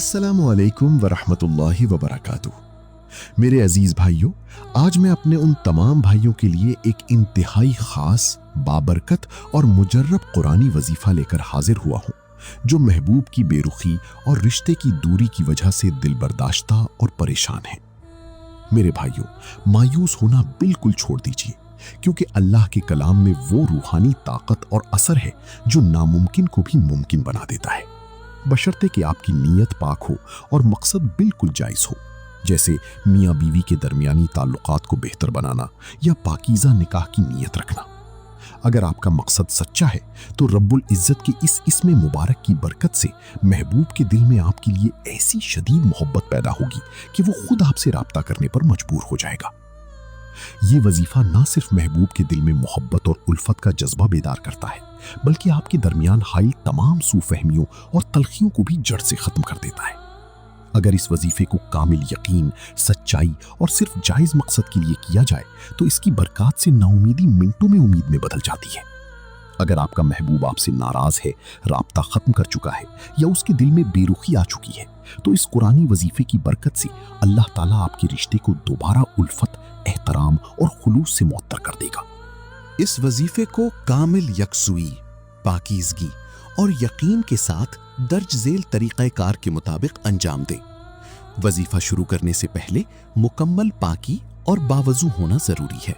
अस्सलामु अलैकुम वरहमतुल्लाहि वबरकातुह। मेरे अजीज भाइयों, आज मैं अपने उन तमाम भाइयों के लिए एक इंतहाई खास, बाबरकत और मुजर्रब कुरानी वजीफा लेकर हाजिर हुआ हूँ, जो महबूब की बेरुखी और रिश्ते की दूरी की वजह से दिल बर्दाश्ता और परेशान है। मेरे भाइयों, मायूस होना बिल्कुल छोड़ दीजिए, क्योंकि अल्लाह के कलाम में वो रूहानी ताकत और असर है जो नामुमकिन को भी मुमकिन बना देता है, बशर्ते कि आपकी नीयत पाक हो और मकसद बिल्कुल जायज़ हो, जैसे मियाँ बीवी के दरमियानी ताल्लुकात को बेहतर बनाना या पाकीज़ा निकाह की नीयत रखना। अगर आपका मकसद सच्चा है तो रब्बुल इज़्ज़त के इस इस्म मुबारक की बरकत से महबूब के दिल में आपके लिए ऐसी शदीद मोहब्बत पैदा होगी कि वो खुद आपसे राब्ता करने पर मजबूर हो जाएगा। ये वजीफा ना सिर्फ महबूब के दिल में मोहब्बत और उल्फत का जज्बा बेदार करता है, बल्कि आपके दरमियान हाइल तमाम सूफहमियों और तलखियों को भी जड़ से खत्म कर देता है। अगर इस वजीफे को कामिल यकीन, सच्चाई और सिर्फ जायज मकसद के लिए किया जाए तो इसकी बरकत से नाउमीदी मिनटों में उम्मीद में बदल जाती है। अगर आपका महबूब आपसे नाराज है, राब्ता खत्म कर चुका है या उसके दिल में बेरुखी आ चुकी है, तो इस कुरानी वजीफे की बरकत से अल्लाह ताला आपके रिश्ते को दोबारा उल्फत, एहतराम और खुलूस से मुअत्तर कर देगा। इस वजीफे को कामिल यकसुई, पाकीज़गी और यकीन के साथ दर्ज झेल तरीक़ाकार के मुताबिक अंजाम दें। वजीफा शुरू करने से पहले मुकम्मल पाकी और बावजू होना जरूरी है।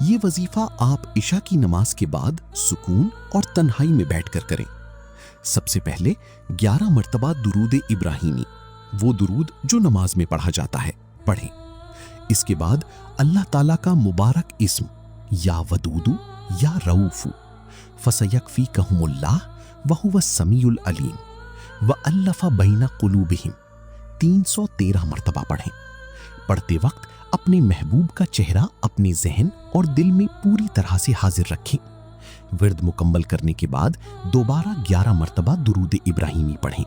ये वजीफा आप इशा की नमाज के बाद सुकून और तन्हाई में बैठकर करें। सबसे पहले 11 मर्तबा दुरूद इब्राहिमी, वो दुरूद जो नमाज में पढ़ा जाता है, पढ़ें। इसके बाद अल्लाह ताला का मुबारक इस्म या वदूदु या रऊफु, फसयकफीकहुमुल्लाह वहुव समीउल अलीम व अल्लफ़ा बैना कुलूबिहिम 313 मर्तबा पढ़ें। पढ़ते वक्त अपने महबूब का चेहरा अपने जहन और दिल में पूरी तरह से हाजिर रखें। विर्द मुकम्मल करने के बाद दोबारा 11 मर्तबा दुरूद इब्राहिमी पढ़ें।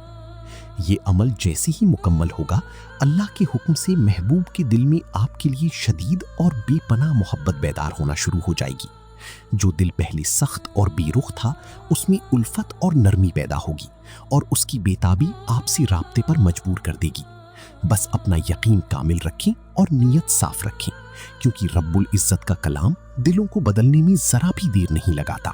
ये अमल जैसे ही मुकम्मल होगा, अल्लाह के हुक्म से महबूब के दिल में आपके लिए शदीद और बेपनाह मोहब्बत बेदार होना शुरू हो जाएगी। जो दिल पहले सख्त और बेरुख था, उसमें उल्फत और नरमी पैदा होगी और उसकी बेताबी आपसे राब्ते पर मजबूर कर देगी। बस अपना यकीन कामिल रखें और नीयत साफ रखें, क्योंकि रब्बुल इज़्ज़त का कलाम दिलों को बदलने में जरा भी देर नहीं लगाता।